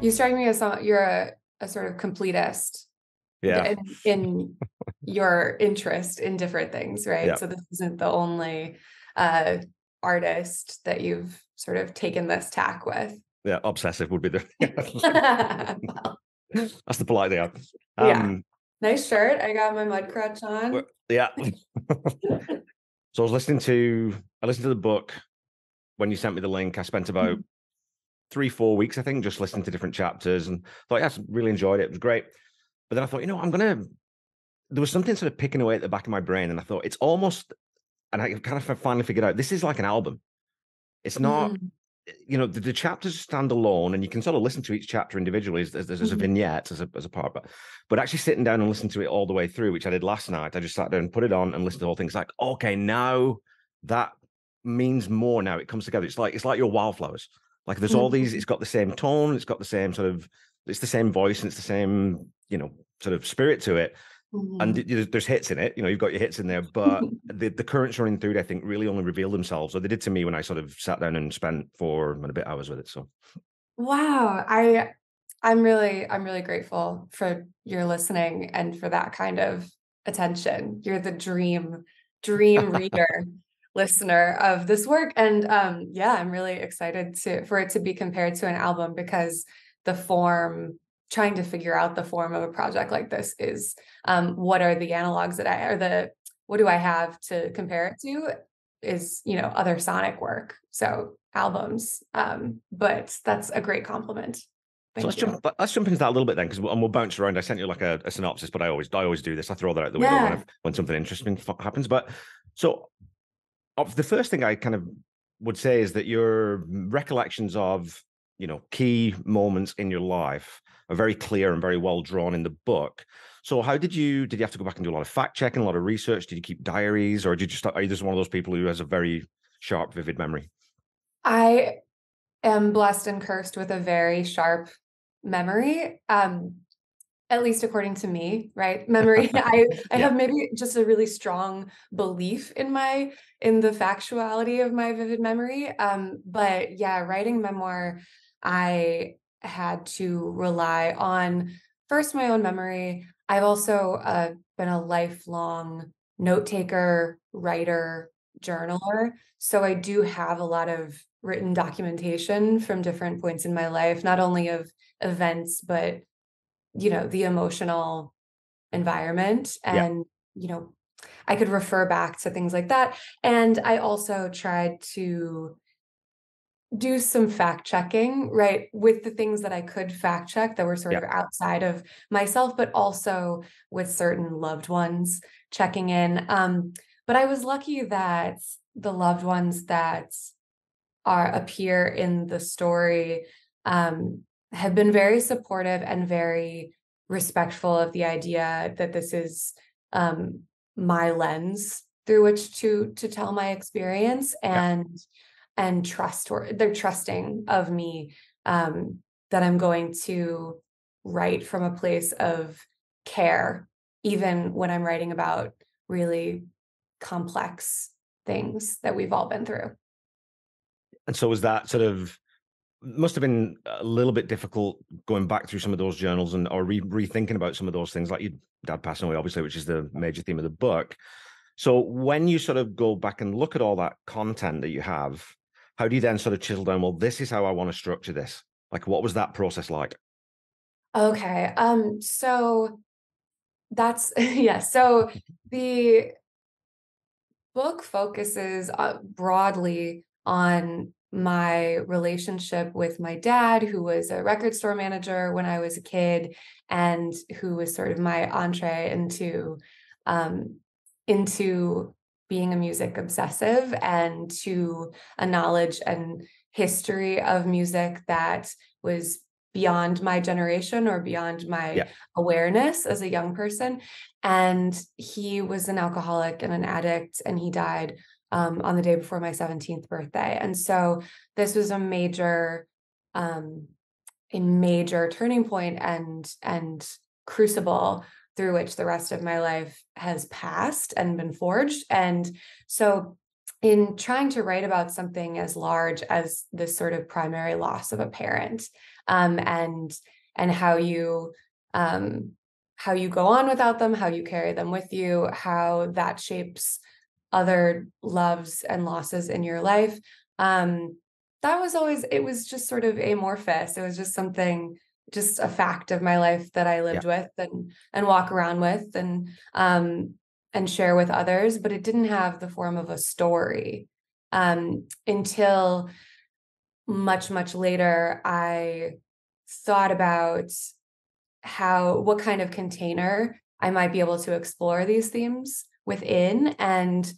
You strike me as you're a sort of completist Yeah. in your interest in different things, right? Yeah. So this isn't the only uh, artist that you've sort of taken this tack with. Yeah. Obsessive would be the Well, that's the polite thing. yeah. Um, Nice shirt. I got my mud crutch on. yeah. So I listened to the book when you sent me the link. I spent about 3-4 weeks, I think, just listening to different chapters and thought, yeah, I really enjoyed it. It was great. But then I thought, there was something sort of picking away at the back of my brain. And I thought, it's almost, and I kind of finally figured out, this is like an album. It's not, Mhm. the chapters stand alone and you can sort of listen to each chapter individually as a Mhm. vignette, as a part. But actually sitting down and listening to it all the way through, which I did last night, I just sat down and put it on and listened to the whole thing. It's like, okay, now that means more now. It comes together. It's like your wildflowers. Like there's all these, Mhm. it's got the same tone, it's got the same sort of, it's the same voice and it's the same, sort of spirit to it. And Mhm. there's hits in it, you've got your hits in there, but the currents running through it, I think, really only reveal themselves. So they did to me when I sort of sat down and spent 4 and a bit hours with it. So Wow. I'm really grateful for your listening and for that kind of attention. You're the dream reader, listener of this work. And yeah, I'm really excited for it to be compared to an album because the form, trying to figure out the form of a project like this is what are the analogs what do I have to compare it to is, other sonic work. So albums. But that's a great compliment. so Thank you. let's jump into that a little bit then, because we'll bounce around. I sent you like a synopsis, but I always do this. I throw that out the window Yeah. when something interesting happens. But so the first thing I kind of would say is that your recollections of key moments in your life are very clear and very well drawn in the book. So how did you have to go back and do a lot of fact checking, a lot of research? Did you keep diaries, or are you just one of those people who has a very sharp, vivid memory? I am blessed and cursed with a very sharp memory. At least according to me, right? Memory. I Yeah, have maybe just a really strong belief in the factuality of my vivid memory. But yeah, writing memoir, I had to rely on first my own memory. I've also been a lifelong note taker, writer, journaler. So I do have a lot of written documentation from different points in my life, not only of events, but the emotional environment. yeah, And, you know, I could refer back to things like that. And I also tried to do some fact checking, right, with the things that I could fact check that were sort yeah. of outside of myself, but also with certain loved ones checking in. But I was lucky that the loved ones that appear in the story have been very supportive and very respectful of the idea that this is um, my lens through which to tell my experience Yeah. and they're trusting of me that I'm going to write from a place of care, even when I'm writing about really complex things that we've all been through. And so was that sort of must have been a little bit difficult going back through some of those journals and or rethinking about some of those things, like your dad passing away, obviously, which is the major theme of the book. So when you sort of go back and look at all that content that you have, how do you then sort of chisel down, well, this is how I want to structure this? Like, what was that process like? Okay. So that's yeah. So the book focuses broadly on my relationship with my dad, who was a record store manager when I was a kid, and who was sort of my entree um, into being a music obsessive and to a knowledge and history of music that was beyond my generation or beyond my Yeah. awareness as a young person. And he was an alcoholic and an addict, and he died on the day before my 17th birthday. And so this was um, a major turning point and crucible through which the rest of my life has passed and been forged. And so in trying to write about something as large as this sort of primary loss of a parent, um, and and um, how you go on without them, how you carry them with you, how that shapes other loves and losses in your life. Um, that was always, it was just sort of amorphous. It was just something, just a fact of my life that I Yeah. lived with and walk around with and share with others, but it didn't have the form of a story until much, much later. I thought about what kind of container I might be able to explore these themes within, and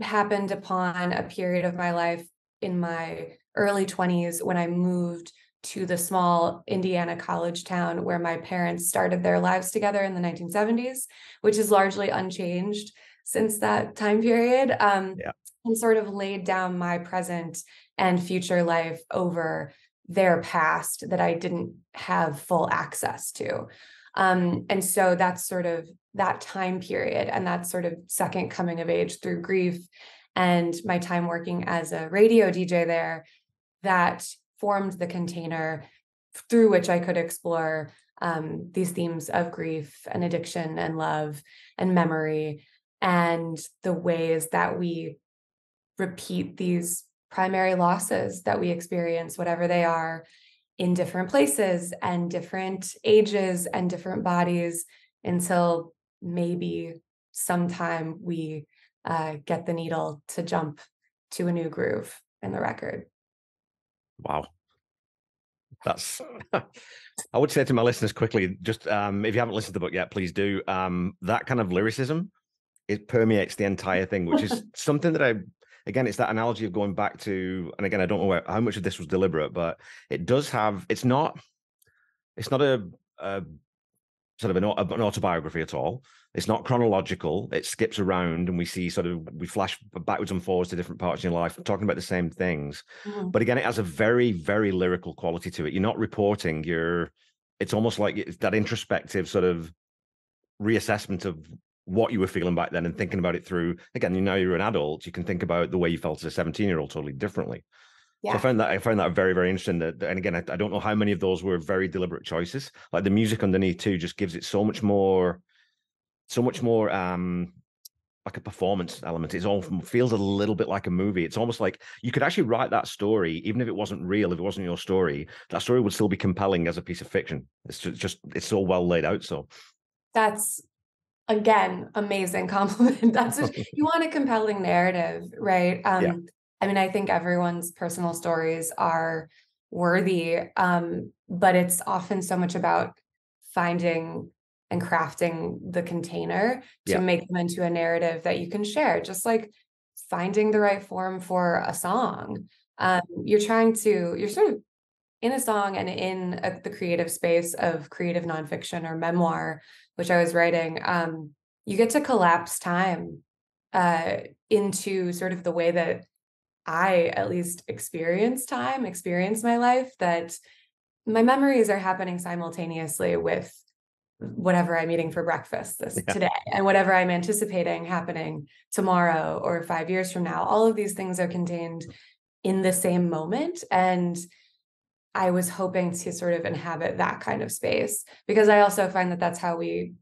happened upon a period of my life in my early 20s when I moved to the small Indiana college town where my parents started their lives together in the 1970s, which is largely unchanged since that time period, Yeah. and sort of laid down my present and future life over their past that I didn't have full access to. And so that's sort of that time period and that sort of second coming of age through grief and my time working as a radio DJ there, that formed the container through which I could explore these themes of grief and addiction and love and memory, and the ways that we repeat these primary losses that we experience, whatever they are, in different places and different ages and different bodies, until maybe sometime we get the needle to jump to a new groove in the record. Wow. That's I would say to my listeners quickly, just if you haven't listened to the book yet, please do. That kind of lyricism, it permeates the entire thing, which is something that again, it's that analogy of going back to, and again, I don't know how much of this was deliberate, but it does have, it's not a sort of an autobiography at all. It's not chronological. It skips around and we flash backwards and forwards to different parts in your life, talking about the same things. Mhm. But again, it has a very, very lyrical quality to it. You're not reporting, it's almost like it's that introspective sort of reassessment of what you were feeling back then and thinking about it through, again, you're an adult, you can think about the way you felt as a 17-year-old totally differently. So Yeah, I found that very, very interesting. And again, I don't know how many of those were very deliberate choices. Like the music underneath too just gives it so much more like a performance element. It all feels a little bit like a movie. It's almost like you could actually write that story, even if it wasn't real, if it wasn't your story, that story would still be compelling as a piece of fiction. It's so well laid out. So that's again amazing compliment. That's what you want, a compelling narrative, right? yeah, I mean, I think everyone's personal stories are worthy, but it's often so much about finding and crafting the container to yeah, make them into a narrative that you can share, just like finding the right form for a song. You're sort of in a song and in the creative space of creative nonfiction or memoir, which I was writing. You get to collapse time uh, into sort of the way that I at least experience my life, that my memories are happening simultaneously with whatever I'm eating for breakfast this yeah. today and whatever I'm anticipating happening tomorrow or 5 years from now. All of these things are contained in the same moment. And I was hoping to sort of inhabit that kind of space, because I also find that that's how we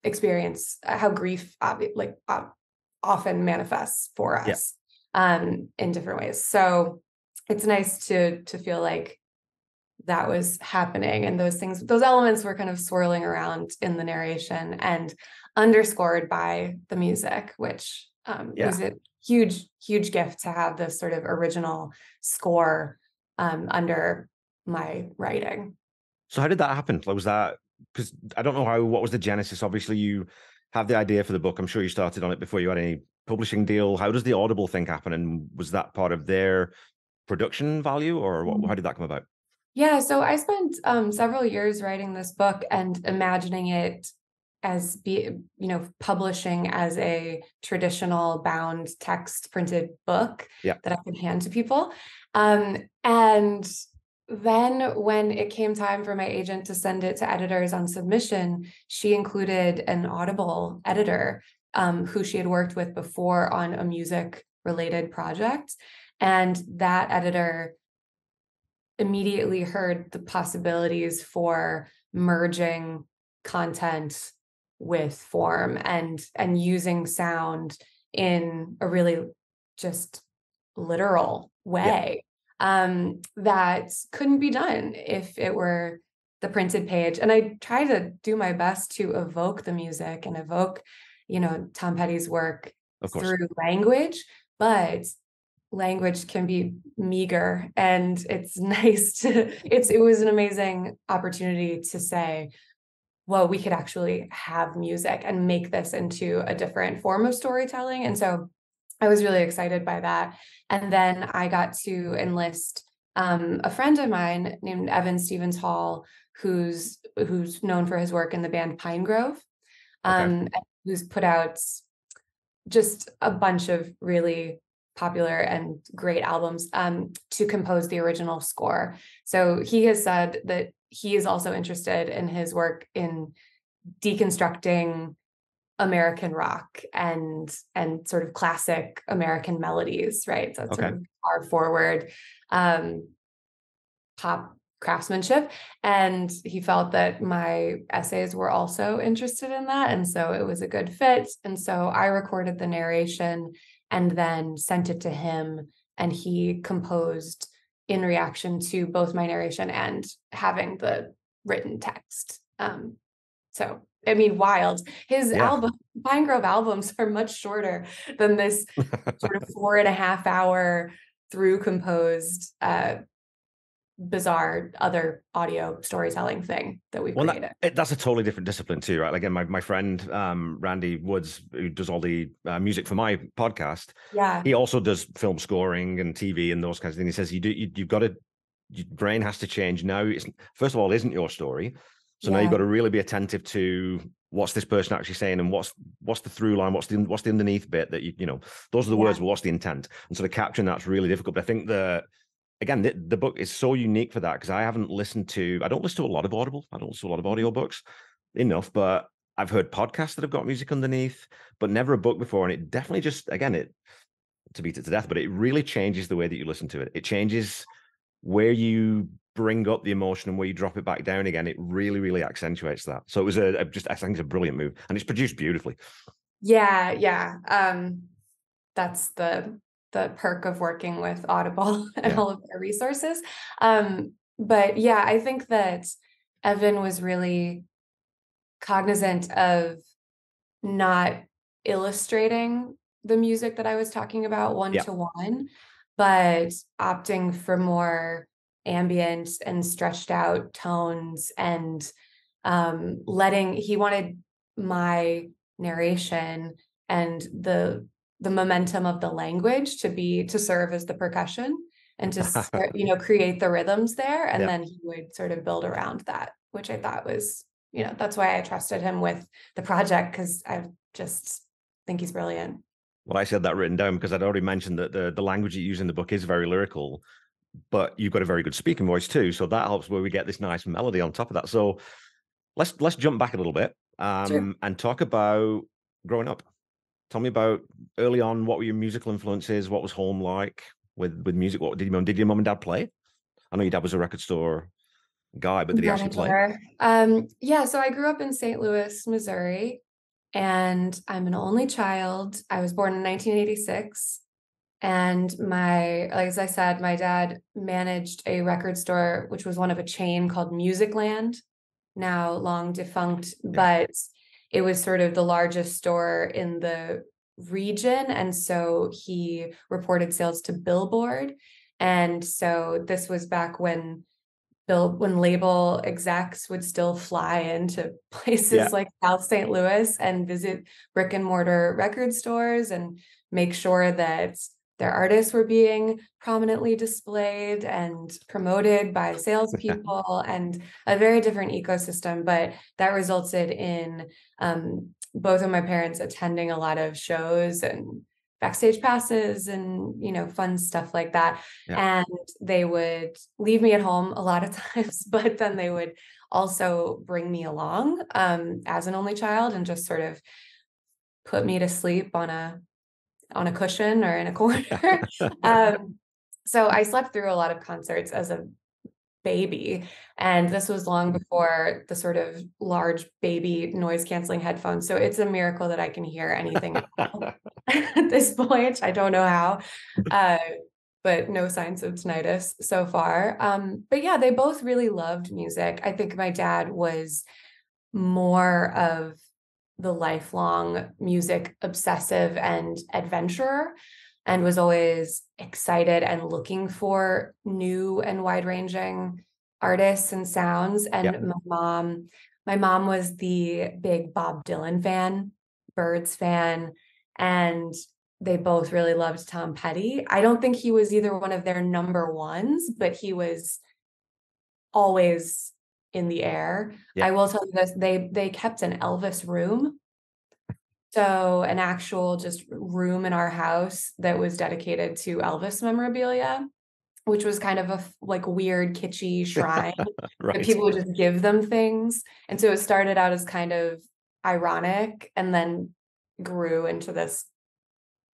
experience how grief often manifests for Yeah. us in different ways. So it's nice to feel like that was happening, and those elements were kind of swirling around in the narration and underscored by the music, which Yeah. was a huge gift to have this sort of original score under my writing. So how did that happen? Like, was that because I don't know what was the genesis? Obviously, you have the idea for the book. I'm sure you started on it before you had any publishing deal. How does the Audible thing happen? And was that part of their production value, or how did that come about? Yeah, so I spent several years writing this book and imagining it as publishing as a traditional bound text printed book Yeah. that I could hand to people. And then when it came time for my agent to send it to editors on submission, she included an Audible editor who she had worked with before on a music related project. And that editor immediately heard the possibilities for merging content with form and using sound in a really just literal Yeah, way, that couldn't be done if it were the printed page. And I try to do my best to evoke the music and evoke, Tom Petty's work of course. through language, but language can be meager, and it's nice to it was an amazing opportunity to say, well, we could actually have music and make this into a different form of storytelling. And so I was really excited by that. And then I got to enlist a friend of mine named Evan Stevens Hall, who's known for his work in the band Pine Grove, Okay. who's put out just a bunch of really popular and great albums, to compose the original score. So he has said that he is also interested in his work in deconstructing American rock and sort of classic American melodies, right? So it's sort Okay. of guitar forward, pop craftsmanship. And he felt that my essays were also interested in that. And so it was a good fit. And so I recorded the narration and then sent it to him. And he composed in reaction to both my narration and having the written text. So, I mean, wild. His Yeah. album, Pine Grove albums, are much shorter than this sort of 4.5 hour through composed bizarre other audio storytelling thing that we've Well, created. that's a totally different discipline too, right? Like, again, my friend Randy Woods, who does all the music for my podcast, Yeah. he also does film scoring and TV and those kinds of things. He says you've got to, your brain has to change now. It's, first of all, it isn't your story, so now you've Yeah. got to really be attentive to what's this person actually saying and what's the through line, what's the underneath bit that those are the Yeah. words, but what's the intent? And so the capturing that's really difficult. But I think again, the book is so unique for that because I don't listen to a lot of Audible. I don't listen to a lot of audiobooks enough, but I've heard podcasts that have got music underneath, but never a book before. And it definitely just, again, it, to beat it to death, but it really changes the way that you listen to it. It changes where you bring up the emotion and where you drop it back down again. It really, really accentuates that. So it was I think it's a brilliant move, and it's produced beautifully. Yeah. Yeah. That's the perk of working with Audible and Yeah. all of their resources. But yeah, I think that Evan was really cognizant of not illustrating the music that I was talking about one Yeah. to one, but opting for more ambient and stretched out tones and he wanted my narration and the momentum of the language to serve as the percussion and to create the rhythms there, and Yeah. then he would sort of build around that, which I thought was, that's why I trusted him with the project, because I just think he's brilliant. Well, I said that written down because I'd already mentioned that the language you use in the book is very lyrical, but you've got a very good speaking voice too. So that helps where we get this nice melody on top of that. So let's jump back a little bit Sure. and talk about growing up. Tell me about early on. What were your musical influences? What was home like with music? What did your mom and dad play? I know your dad was a record store guy, but did he actually play? Manager. Yeah, so I grew up in St. Louis, Missouri, and I'm an only child. I was born in 1986. And like as I said, my dad managed a record store, which was one of a chain called Musicland, now long defunct, Yeah. but it was sort of the largest store in the region. And so he reported sales to Billboard. And so this was back when label execs would still fly into places Yeah. like South St. Louis and visit brick and mortar record stores and make sure that their artists were being prominently displayed and promoted by salespeople, and a very different ecosystem. But that resulted in both of my parents attending a lot of shows and backstage passes and fun stuff like that. Yeah. And they would leave me at home a lot of times, but then they would also bring me along as an only child and just sort of put me to sleep on a on a cushion or in a corner. um, so I slept through a lot of concerts as a baby. And this was long before the sort of large baby noise canceling headphones. So it's a miracle that I can hear anything at all at this point. I don't know how. Uh, but no signs of tinnitus so far. But yeah, they both really loved music. I think my dad was more of the lifelong music obsessive and adventurer, and was always excited and looking for new and wide-ranging artists and sounds. Yeah. And my mom was the big Bob Dylan fan, Birds fan, and they both really loved Tom Petty. I don't think he was either one of their number ones, but he was always in the air. Yeah. I will tell you this, they kept an Elvis room. So an actual just room in our house that was dedicated to Elvis memorabilia, which was kind of a like weird kitschy shrine that Right. people would just give them things. And so it started out as kind of ironic and then grew into this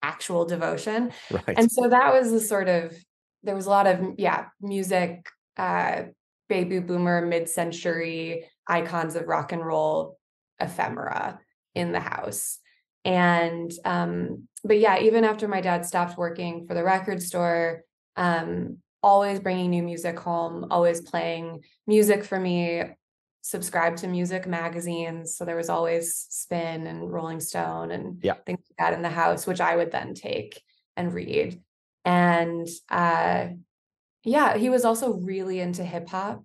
actual devotion. Right. And so that was the sort of, there was a lot of, yeah, music, baby boomer, mid-century icons of rock and roll ephemera in the house. And but yeah, even after my dad stopped working for the record store, always bringing new music home, always playing music for me, subscribed to music magazines. So there was always Spin and Rolling Stone and Yeah. things like that in the house, which I would then take and read. And yeah, he was also really into hip hop.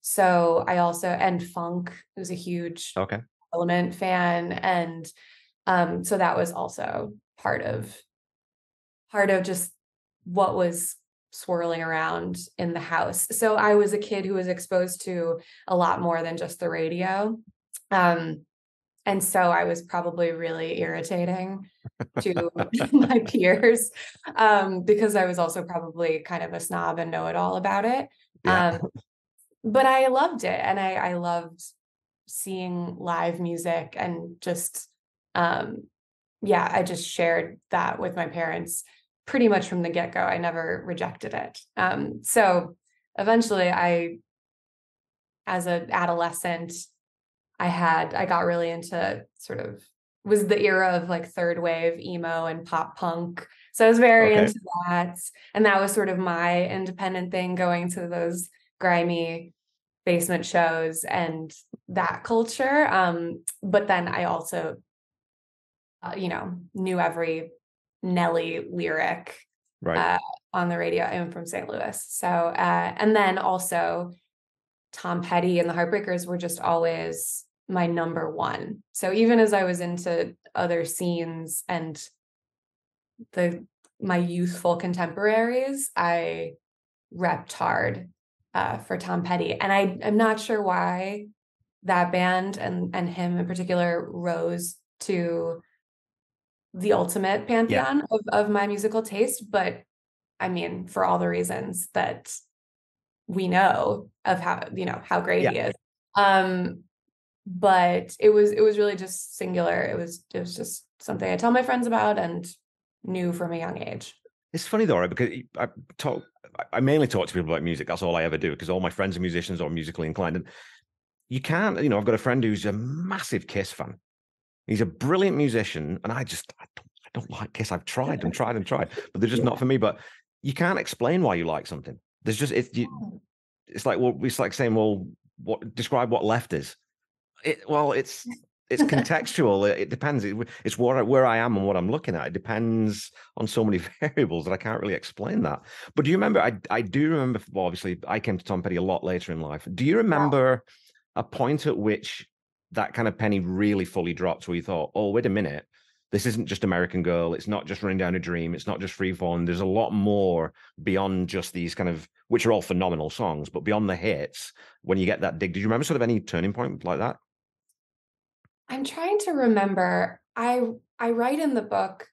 So I also, and funk, was a huge Okay. Element fan. And so that was also part of just what was swirling around in the house. So I was a kid who was exposed to a lot more than just the radio. And so I was probably really irritating to my peers, because I was also probably kind of a snob and know it all about it. Yeah. But I loved it, and I loved seeing live music, and just yeah, I just shared that with my parents pretty much from the get-go. I never rejected it. So eventually as an adolescent, I got really into sort of, was the era of like third wave emo and pop punk. So I was very Okay. into that. And that was sort of my independent thing, going to those grimy basement shows and that culture. But then I also, knew every Nelly lyric Right. uh, on the radio. I'm from St. Louis. So, and then also Tom Petty and the Heartbreakers were just always my number one. So even as I was into other scenes and my youthful contemporaries, I repped hard for Tom Petty. And I'm not sure why that band and him in particular rose to the ultimate Yeah. pantheon of my musical taste, but I mean, for all the reasons that we know of how great Yeah. he is. But it was really just singular. It was just something I tell my friends about and knew from a young age. It's funny though, right? Because I mainly talk to people about music. That's all I ever do, because all my friends are musicians or musically inclined. And you can't, I've got a friend who's a massive Kiss fan. He's a brilliant musician, and I don't like Kiss. I've tried and tried and tried, but they're just not for me. But you can't explain why you like something. There's just it's like, well, it's like saying, well, describe what left is. It's contextual. It depends. It's where I am and what I'm looking at. It depends on so many variables that I can't really explain that. But do you remember? I do remember. Well, obviously, I came to Tom Petty a lot later in life. Do you remember a point at which that kind of penny really fully dropped, where you thought, "Oh, wait a minute, this isn't just American Girl. It's not just Running Down a Dream. It's not just Free Falling. There's a lot more beyond just these kind of, which are all phenomenal songs, but beyond the hits." When you get that dig, did you remember sort of any turning point like that? I'm trying to remember. I write in the book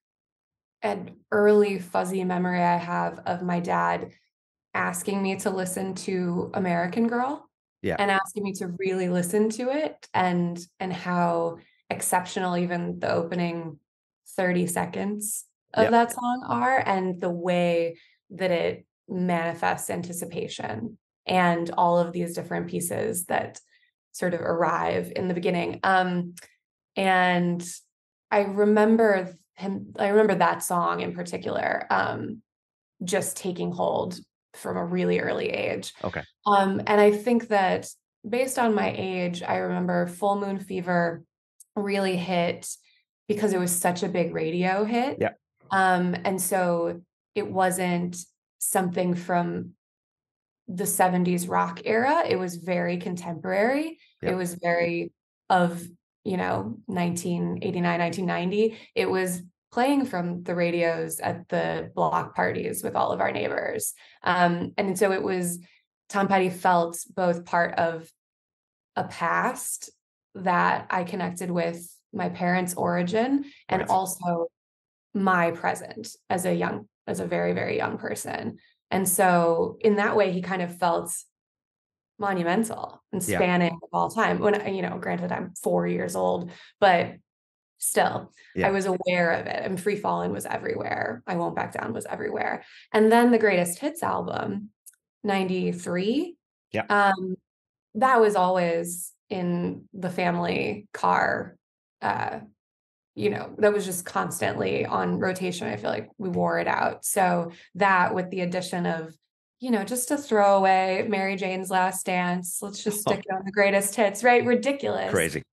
an early fuzzy memory I have of my dad asking me to listen to American Girl Yeah. and asking me to really listen to it, and how exceptional even the opening 30 seconds of Yeah. that song are, and the way that it manifests anticipation and all of these different pieces that sort of arrive in the beginning. And I remember that song in particular, just taking hold from a really early age. Okay. And I think that based on my age, I remember Full Moon Fever really hit because it was such a big radio hit. Yeah. And so it wasn't something from the 70s rock era. It was very contemporary. It Yeah. was very of, 1989, 1990. It was playing from the radios at the block parties with all of our neighbors. And so it was, Tom Petty felt both part of a past that I connected with my parents' origin and Right. also my present as a very, very young person. And so in that way, he kind of felt monumental and Yeah. spanning all time. When, granted, I'm 4 years old, but still, I Yeah. was aware of it. And Free Fallin' was everywhere. I Won't Back Down was everywhere. And then the Greatest Hits album, 93, Yeah. that was always in the family car. uh, that was just constantly on rotation. I feel like we wore it out. So that, with the addition of, just a throwaway Mary Jane's Last Dance, let's just stick it on the greatest hits, right? Ridiculous. Crazy.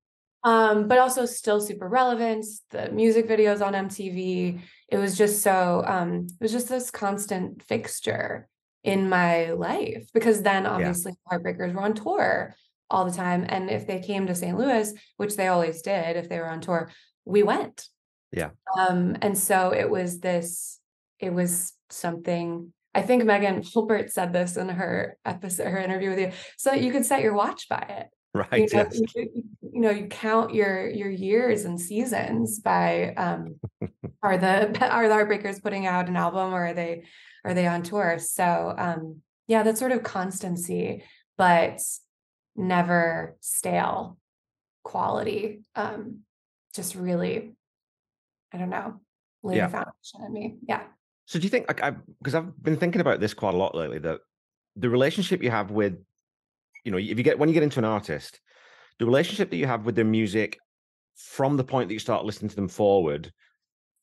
But also still super relevant. The music videos on MTV, it was just it was just this constant fixture in my life, because then Yeah. obviously Heartbreakers were on tour all the time. And if they came to St. Louis, which they always did, if they were on tour, we went. Yeah. And so it was something. I think Megan Hilbert said this in her interview with you. So you could set your watch by it. Right. Yes. You count your years and seasons by, are the Heartbreakers putting out an album, or are they on tour? So yeah, that sort of constancy, but never stale quality, just really, I don't know, laid a Yeah. foundation in me. Yeah. So do you think, like, because I've been thinking about this quite a lot lately, that the relationship you have with, when you get into an artist, the relationship that you have with their music from the point that you start listening to them forward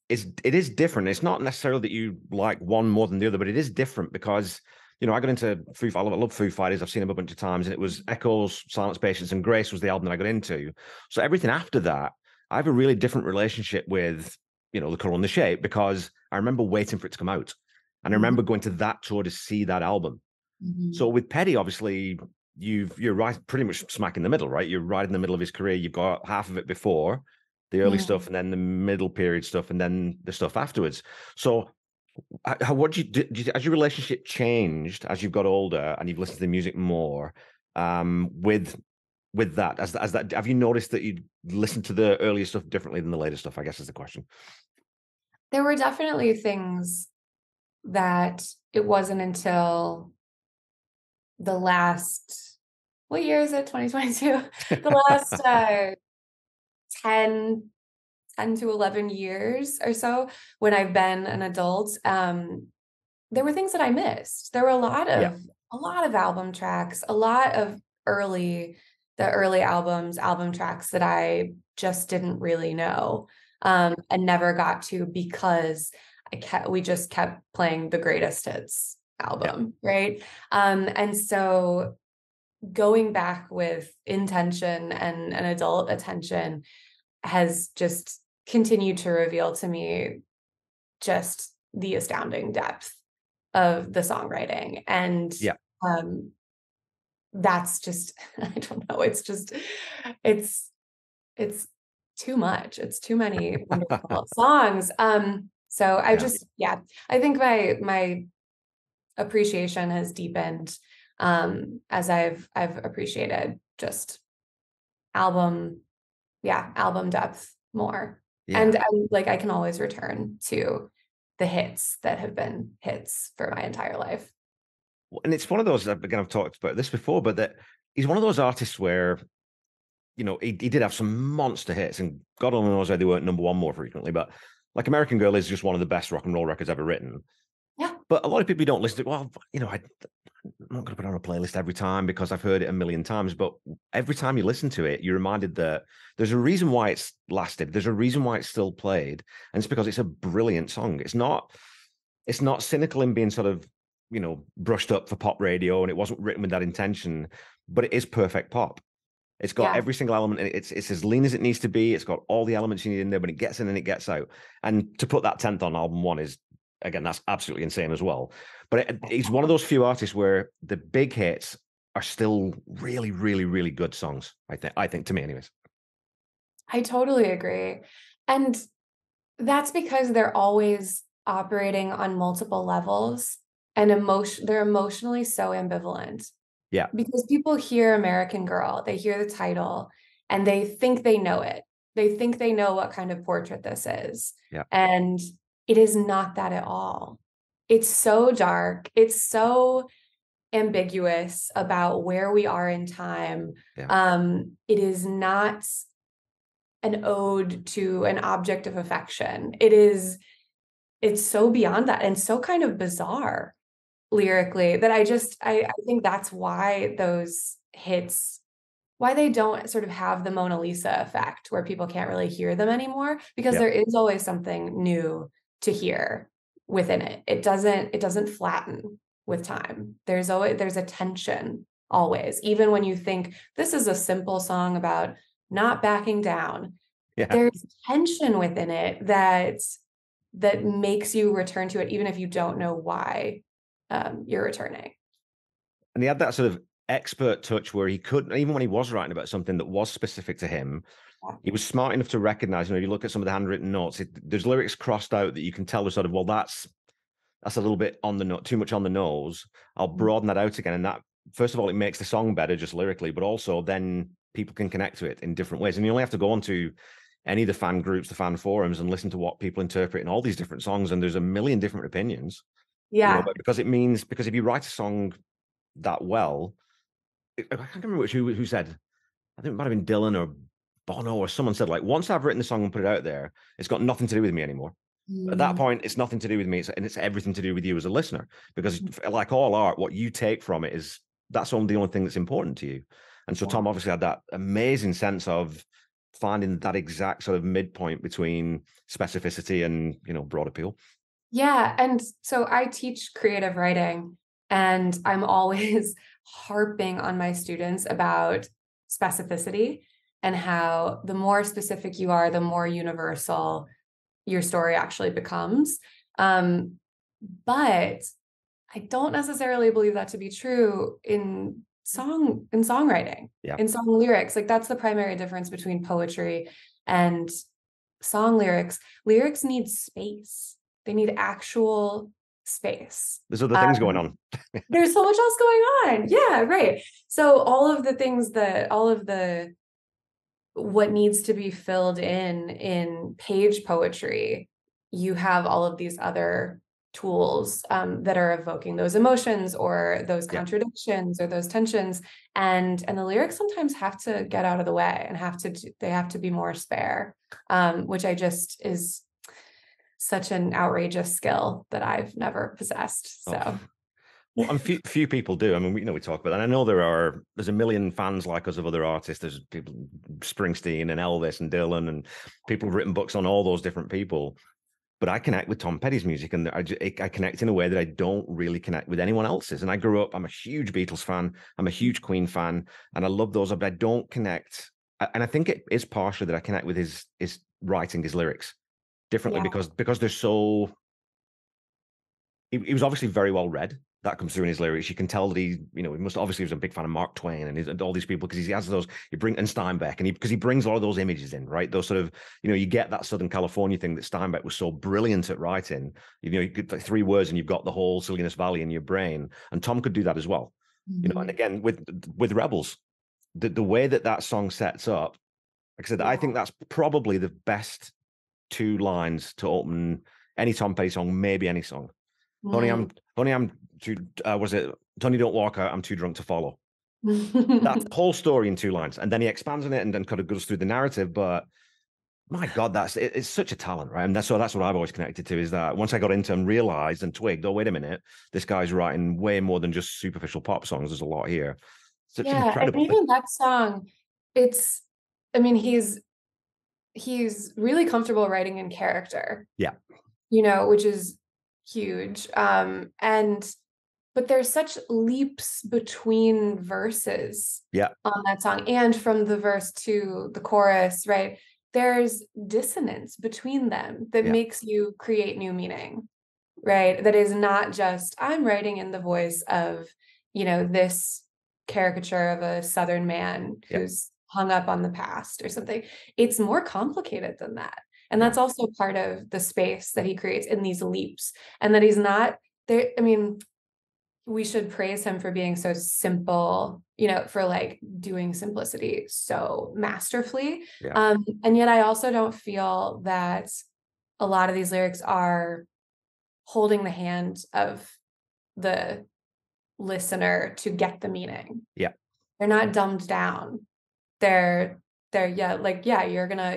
it is different. It's not necessarily that you like one more than the other, but it is different because, I got into I love Foo Fighters. I've seen them a bunch of times, and it was Echoes, Silence, Patience, and Grace was the album that I got into. So everything after that, I have a really different relationship with, The Color and the Shape, because I remember waiting for it to come out. And I remember going to that tour to see that album. So Mm-hmm. with Petty, obviously, you're right, pretty much smack in the middle, right? You're right in the middle of his career. You've got half of it before the early Mm. stuff, and then the middle period stuff, and then the stuff afterwards. So, what has your relationship changed as you've got older and you've listened to the music more? With that, as that, have you noticed that you listen to the earlier stuff differently than the later stuff? I guess is the question. There were definitely things that it wasn't until the last, what year is it? 2022? The last 10, 10 to 11 years or so, when I've been an adult, there were things that I missed. There were Yeah, a lot of album tracks, a lot of the early album tracks that I just didn't really know, and never got to, because we just kept playing the greatest hits yeah, album, right? And so going back with intention and an adult attention has just continued to reveal to me just the astounding depth of the songwriting. And yeah, um that's just I don't know, it's it's too much. It's too many wonderful songs. So yeah. yeah, I think my appreciation has deepened, as I've appreciated just album album depth more. Yeah. And like, I can always return to the hits that have been hits for my entire life. And it's one of those, again, I've talked about this before, but that he's one of those artists where, he did have some monster hits, and God only knows why they weren't number one more frequently. But Like American Girl is just one of the best rock and roll records ever written. Yeah. But a lot of people don't listen to it. Well, I'm not going to put it on a playlist every time because I've heard it a million times. But every time you listen to it, you're reminded that there's a reason why it's lasted. There's a reason why it's still played, and it's because it's a brilliant song. It's not cynical in being sort of brushed up for pop radio, and it wasn't written with that intention. But it is perfect pop. It's got Yeah. every single element. It's as lean as it needs to be. It's got all the elements you need in there, but it gets in and it gets out. And to put that 10th on album one is, again, that's absolutely insane as well. But it's one of those few artists where the big hits are still really, really, really good songs. I think to me, anyways. I totally agree. And that's because they're always operating on multiple levels and they're emotionally so ambivalent. Yeah, Because people hear American Girl, they hear the title, and they think they know it. They think they know what kind of portrait this is. yeah, And it is not that at all. It's so dark. It's so ambiguous about where we are in time. yeah, It is not an ode to an object of affection. It's so beyond that and so kind of bizarre lyrically that I think that's why those hits, why they don't sort of have the Mona Lisa effect where people can't really hear them anymore, because yeah. there is always something new to hear within it. It doesn't flatten with time. There's a tension always, even when you think this is a simple song about not backing down. Yeah. There's tension within it that makes you return to it, even if you don't know why you're returning. And he had that sort of expert touch where he could, even when he was writing about something that was specific to him, he was smart enough to recognize, you look at some of the handwritten notes, there's lyrics crossed out that you can tell was sort of, well, that's a little bit on the note, too much on the nose. I'll broaden that out again. And that, first of all, it makes the song better just lyrically, but also then people can connect to it in different ways. And you only have to go onto any of the fan groups, the fan forums, and listen to what people interpret in all these different songs. And there's a million different opinions, Yeah. but because if you write a song that well, I can't remember who said, I think it might have been Dylan or Bono or someone said, like, once I've written the song and put it out there, it's got nothing to do with me anymore. At that Mm. point, it's nothing to do with me, and it's everything to do with you as a listener. Because, like all art, what you take from it is that's only the only thing that's important to you. And so Yeah. Tom obviously had that amazing sense of finding that exact sort of midpoint between specificity and broad appeal. Yeah. And so I teach creative writing, and I'm always harping on my students about specificity and how the more specific you are, the more universal your story actually becomes. Um, but I don't necessarily believe that to be true in songwriting, Yeah, in song lyrics. Like that's the primary difference between poetry and song lyrics. Lyrics need space. They need actual space. there's other things going on. There's so much else going on. Yeah, right. So all of the what needs to be filled in page poetry, you have all of these other tools that are evoking those emotions or those Yeah. contradictions or those tensions, and the lyrics sometimes have to get out of the way and they have to be more spare, which I just is such an outrageous skill that I've never possessed. Oh, So well, and few people do. I mean, we talk about that. I know there's a million fans like us of other artists. There's people, Springsteen and Elvis and Dylan, and people have written books on all those different people. But I connect with Tom Petty's music, and I connect in a way that I don't really connect with anyone else's. And I grew up, I'm a huge Beatles fan, I'm a huge Queen fan, and I love those, but I don't connect. And I think it is partially that I connect with his writing, his lyrics differently yeah. because they're so. He was obviously very well read. That comes through in his lyrics. You can tell that he must obviously was a big fan of Mark Twain and all these people because he has those. And Steinbeck, and because he brings all of those images in, right? Those sort of you get that Southern California thing that Steinbeck was so brilliant at writing. You get like 3 words and you've got the whole Salinas Valley in your brain. And Tom could do that as well. And Mhm. again with Rebels, the way that song sets up, like I said, I Yeah. think that's probably the best 2 lines to open any Tom Petty song, maybe any song. Mm. Honey, I'm too. Was it Tony? Don't walk out. I'm too drunk to follow. That's Mhm. the whole story in 2 lines, and then he expands on it and then kind of goes through the narrative. But My God, it's such a talent, right? And that's what I've always connected to, is that once I got into and realized and twigged, oh, wait a minute, this guy's writing way more than just superficial pop songs. There's a lot here. Such an Yeah, and incredible thing. even that song, it's, I mean, he's really comfortable writing in character, Yeah, which is huge. And but there's such leaps between verses yeah, on that song, and from the verse to the chorus, right? There's dissonance between them that yeah, makes you create new meaning, right? That is not just, I'm writing in the voice of, this caricature of a Southern man yeah, who's hung up on the past or something. It's more complicated than that. And yeah, that's also part of the space that he creates in these leaps, and that he's not there. I mean, we should praise him for being so simple, for like doing simplicity so masterfully. yeah, And yet I also don't feel that a lot of these lyrics are holding the hand of the listener to get the meaning. yeah, They're not dumbed down. They're yeah, like, yeah, you're gonna,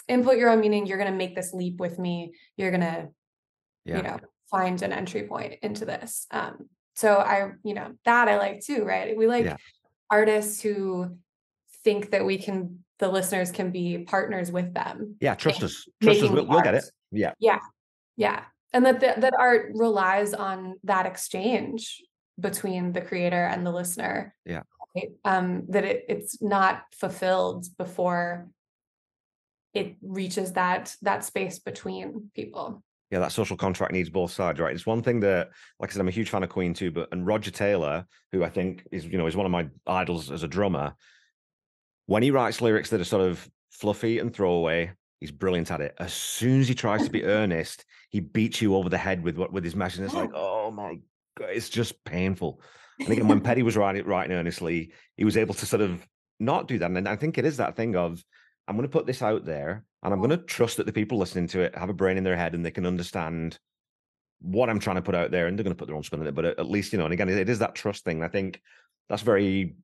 input your own meaning. You're gonna make this leap with me. You're gonna, you yeah, know, find an entry point into this. So that I like too, right? We yeah, like artists who think that the listeners can be partners with them yeah. in Trust us. Trust us. making the We'll get art. it. Yeah, Yeah. Yeah. And that art relies on that exchange between the creator and the listener, yeah. right? That it's not fulfilled before it reaches that space between people. Yeah, that social contract needs both sides, right? It's one thing that, like I said, I'm a huge fan of Queen too, and Roger Taylor, who I think is one of my idols as a drummer, when he writes lyrics that are sort of fluffy and throwaway, he's brilliant at it. As soon as he tries to be earnest, he beats you over the head with his message. And it's like, oh my God, it's just painful. And again, when Petty was writing earnestly, he was able to sort of not do that. And I think it is that thing of, I'm going to put this out there and I'm going to trust that the people listening to it have a brain in their head and they can understand what I'm trying to put out there, and they're going to put their own spin on it. But at least, and again, it is that trust thing. I think that's very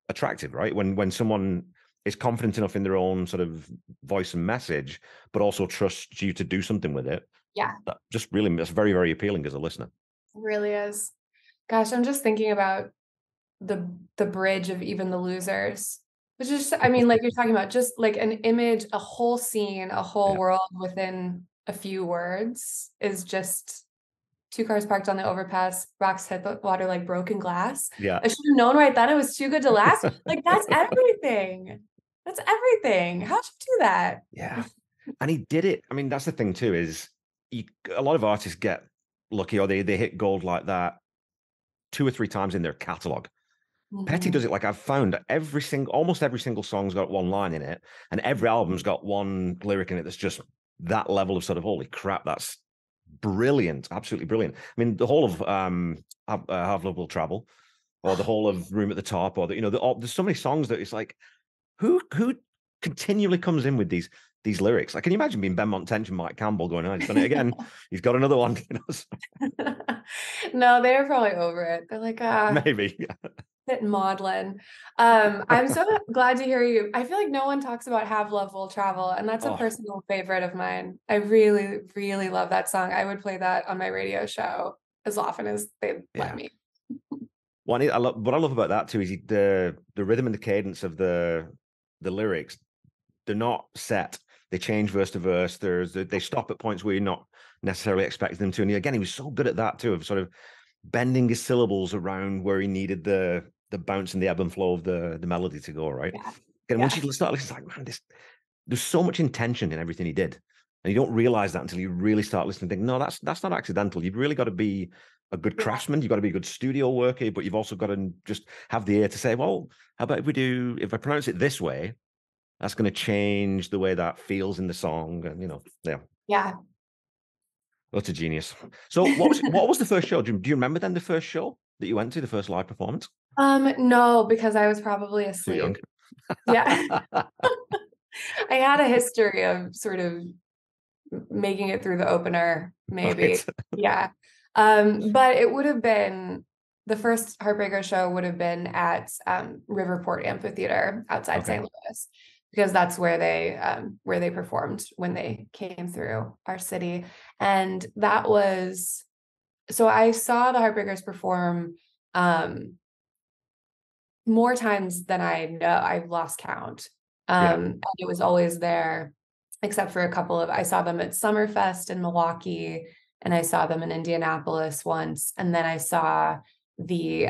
attractive, right? When someone is confident enough in their own sort of voice and message, but also trusts you to do something with it. Yeah, That just really, that's very, very appealing as a listener. it really is. Gosh, I'm just thinking about the bridge of Even the Losers, which is, I mean, like you're talking about, just like an image, a whole scene, a whole Yeah. world within a few words is just two cars parked on the overpass, rocks hit the water like broken glass. Yeah. I should have known right then it was too good to last. Like, that's everything. That's everything. How'd you do that? Yeah. And he did it. I mean, that's the thing too, is a lot of artists get lucky, or they hit gold like that 2 or 3 times in their catalog. Petty Mhm. does it like I've found almost every single song's got one line in it, and every album's got one lyric in it that's just that level of sort of, holy crap, that's brilliant, absolutely brilliant. I mean, the whole of Have Love Will Travel, or the whole of Room at the Top, or there's so many songs that it's like, who continually comes in with these lyrics? Like, can you imagine being Ben Montench and Mike Campbell going, oh, he's done it again, he's got another one, No, they're probably over it. They're like, maybe. bit maudlin. I'm so glad to hear you. I feel like no one talks about Have Love Will Travel, and that's a Oh personal favorite of mine. I really, really love that song. I would play that on my radio show as often as they'd let yeah. me. What I love about that too is the rhythm and the cadence of the lyrics. They're not set. They change verse to verse. They stop at points where you're not necessarily expecting them to. And again, he was so good at that too, of sort of bending his syllables around where he needed the bounce and the ebb and flow of the melody to go, right. Yeah. And once Yeah. you start listening, it's like, man, there's so much intention in everything he did. And you don't realize that until you really start listening and think, no, that's not accidental. You've really got to be a good Yeah. craftsman. You've got to be a good studio worker, but you've also got to just have the ear to say, well, how about if I pronounce it this way, that's going to change the way that feels in the song. And, yeah, Yeah. that's a genius. So what was the first show? Do you remember then the first show that you went to, the first live performance? No, because I was probably Too young. asleep. Yeah. I had a history of sort of making it through the opener, maybe. Right. Yeah. But it would have been, the first Heartbreaker show would have been at Riverport Amphitheater outside Okay. St. Louis. because that's where they performed when they came through our city. And that was, so I saw the Heartbreakers perform um more times than I know. I've lost count. Yeah. And it was always there, except for a couple of, I saw them at Summerfest in Milwaukee, and I saw them in Indianapolis once, and then I saw the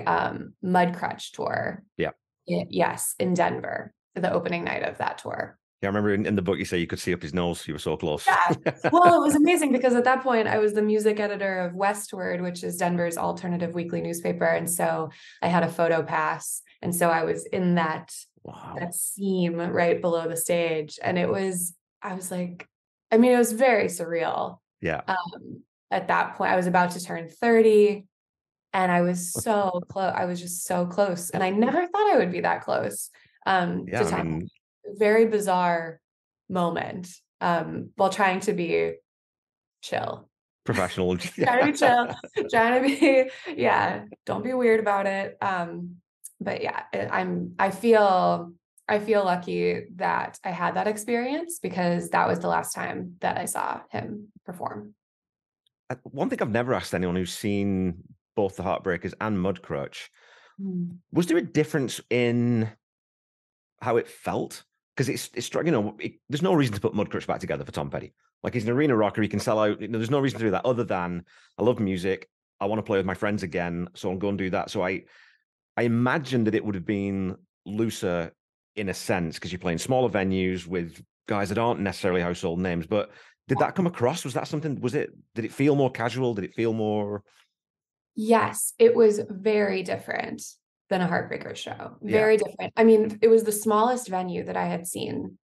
Mudcrutch tour. Yeah. Yes, in Denver for the opening night of that tour. Yeah, I remember in the book you say you could see up his nose. You were so close. Yeah. Well, it was amazing because at that point I was the music editor of Westward, which is Denver's alternative weekly newspaper. And so I had a photo pass. And so I was in Wow. that seam right below the stage. And I was like, I mean, it was very surreal. Yeah. At that point, I was about to turn 30 and I was so close. I was just so close. And I never thought I would be that close. Yeah, To I mean, a very bizarre moment, while trying to be chill. professional. Trying to be chill, trying to be, yeah, don't be weird about it. But yeah, I feel lucky that I had that experience because that was the last time that I saw him perform. One thing I've never asked anyone who's seen both the Heartbreakers and Mudcrutch, Mm. was there a difference in how it felt? Because it's there's no reason to put Mudcrutch back together for Tom Petty. Like, he's an arena rocker, he can sell out. There's no reason to do that other than I love music. I want to play with my friends again, so I'll go and do that. So I imagine that it would have been looser in a sense because you're playing smaller venues with guys that aren't necessarily household names. But did that come across? Was that something? Did it feel more casual? Did it feel more? Yes, it was very different than a Heartbreaker show. Yeah, Very different. I mean, it was the smallest venue that I had seen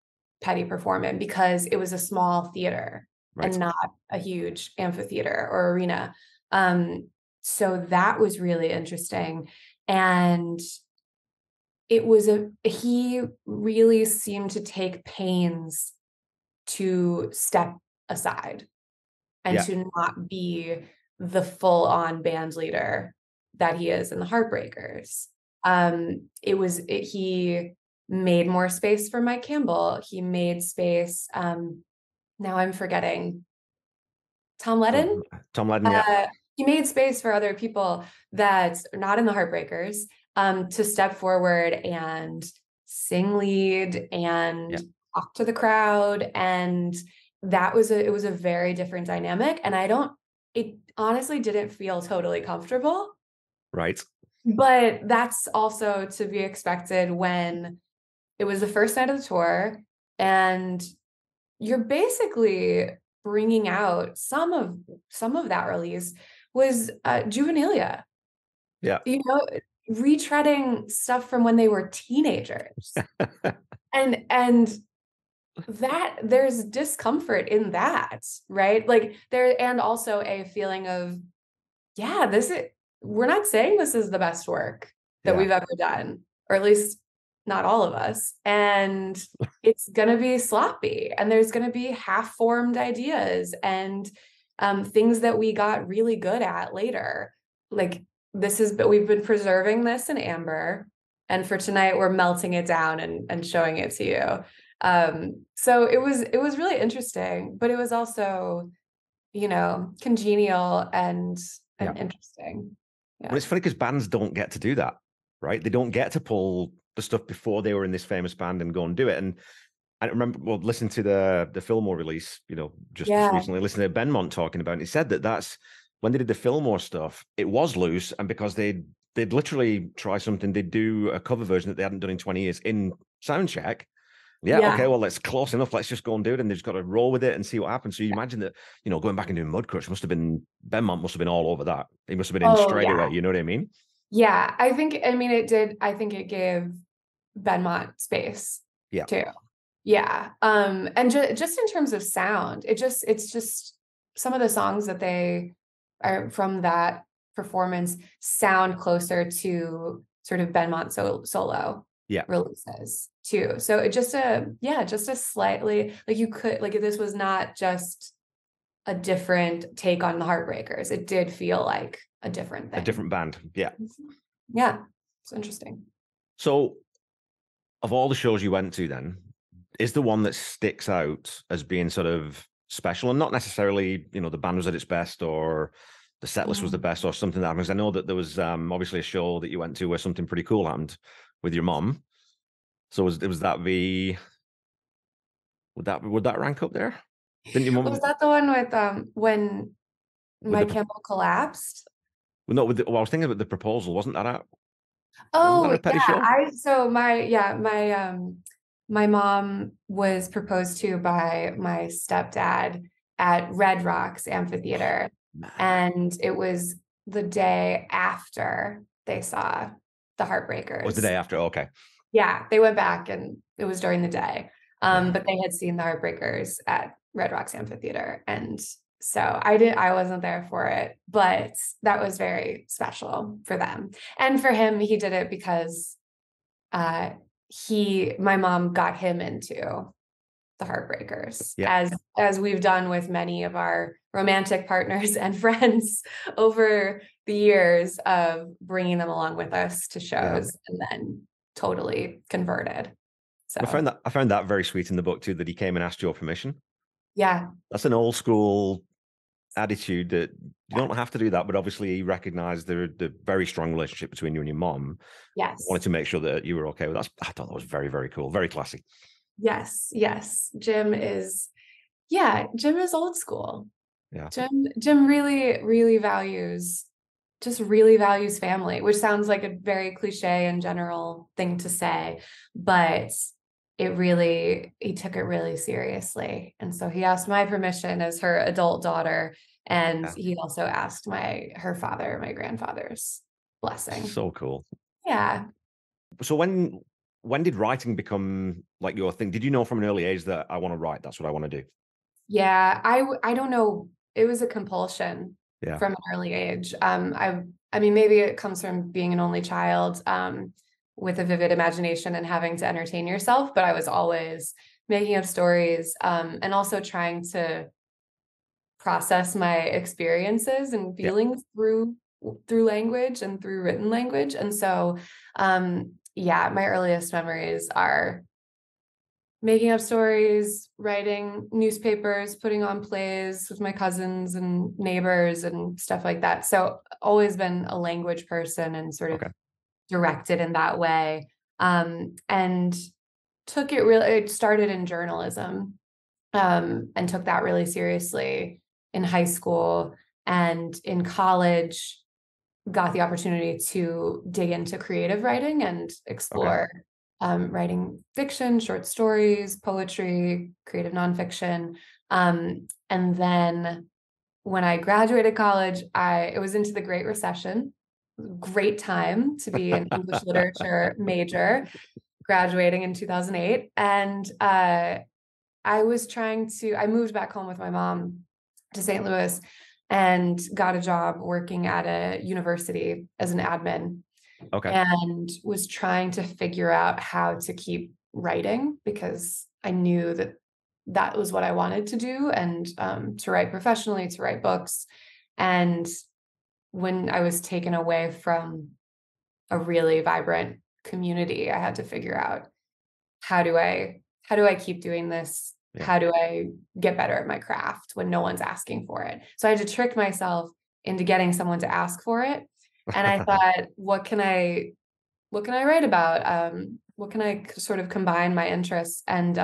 Petty perform in because it was a small theater right. and not a huge amphitheater or arena. So that was really interesting. And he really seemed to take pains to step aside and Yeah, to not be the full-on band leader that he is in the Heartbreakers. He made more space for Mike Campbell. He made space. Now I'm forgetting Tom Ledden. Tom Ledden. Yeah, Uh, he made space for other people that are not in the Heartbreakers, to step forward and sing lead and yeah, talk to the crowd. And it was a very different dynamic. And it honestly didn't feel totally comfortable, right. but that's also to be expected when it was the first night of the tour and you're basically bringing out some of that release was juvenilia, Yeah, retreading stuff from when they were teenagers, and that there's discomfort in that, right? Like there, and also a feeling of, yeah, we're not saying this is the best work that yeah. we've ever done, or at least not all of us. And it's going to be sloppy and there's going to be half-formed ideas and things that we got really good at later. Like but we've been preserving this in amber. And for tonight, we're melting it down and showing it to you. So it was really interesting, but it was also, congenial Yeah. and interesting. Well, Yeah. it's funny because bands don't get to do that, right? They don't get to pull the stuff before they were in this famous band and go and do it. And I remember, well, listening to the Fillmore release, just Yeah. recently, listening to Benmont talking about it. He said that's when they did the Fillmore stuff, it was loose, and because they'd literally try something, they'd do a cover version that they hadn't done in 20 years in soundcheck. Yeah, okay, Yeah. well, that's close enough. Let's just go and do it. And they've just got to roll with it and see what happens. So you imagine that, going back and doing Mudcrutch Benmont must have been all over that. He must have been in Oh, straight away. yeah. You know what I mean? Yeah. I think it gave Benmont space Yeah. too. Yeah. And just in terms of sound, it's just some of the songs that they are from that performance sound closer to sort of Benmont solo Yeah. releases too. So just a slightly, like, you could, like, if this was not just a different take on the Heartbreakers, it did feel like a different A thing. different band. Yeah. Yeah. It's interesting. So of all the shows you went to then, is the one that sticks out as being sort of special, and not necessarily, you know, the band was at its best or the set list was the Mm. best or something that happened? Because I know that there was obviously a show that you went to where something pretty cool happened with your mom. So was that the would that rank up there? Didn't your Was mom that the one with when with my the camel collapsed? well, no, with the, well, I was thinking about the proposal. Wasn't that Oh, a petty yeah. show? My mom was proposed to by my stepdad at Red Rocks Amphitheater. Man. And it was the day after they saw the Was the Heartbreakers. day after? Okay. Yeah, they went back and it was during the day. Yeah. But they had seen the Heartbreakers at Red Rocks Amphitheater. And so I wasn't there for it, but that was very special for them. And for him, he did it because uh my mom got him into the Heartbreakers, Yeah. as we've done with many of our romantic partners and friends over the years of bringing them along with us to Yeah. shows and then totally converted. So I found that very sweet in the book too, that he came and asked your permission. yeah, That's an old school attitude that you yeah, don't have to do that, but obviously he recognized the very strong relationship between you and your mom. yes, Wanted to make sure that you were okay with that. I thought that was very, very cool, very classy. yes, yes. Jim is old school. Yeah. Jim really values, just really values family, which sounds like a very cliche and general thing to say, but he took it really seriously. And so he asked my permission as her adult daughter, and Yeah. he also asked her father, my grandfather's blessing. So cool. Yeah. So when did writing become like your thing? Did you know from an early age that I want to write? That's what I want to do. Yeah, I don't know. It was a compulsion Yeah. from an early age. I mean, maybe it comes from being an only child, with a vivid imagination and having to entertain yourself, but I was always making up stories, and also trying to process my experiences and Yeah. feelings through language and through written language. And so, yeah, my earliest memories are making up stories, writing newspapers, putting on plays with my cousins and neighbors and stuff like that. So always been a language person and sort of Okay. directed in that way. And it started in journalism, and took that really seriously in high school, and in college got the opportunity to dig into creative writing and Okay. explore, writing fiction, short stories, poetry, creative nonfiction. And then when I graduated college, it was into the Great Recession. Great time to be an English literature major, graduating in 2008. And I moved back home with my mom to St. Louis and got a job working at a university as an admin, Okay. and was trying to figure out how to keep writing because I knew that that was what I wanted to do, and to write professionally, to write books. And when I was taken away from a really vibrant community, I had to figure out how do I keep doing this? Yeah. How do I get better at my craft when no one's asking for it? So I had to trick myself into getting someone to ask for it. And I thought, what can I write about? What can I sort of combine my interests? And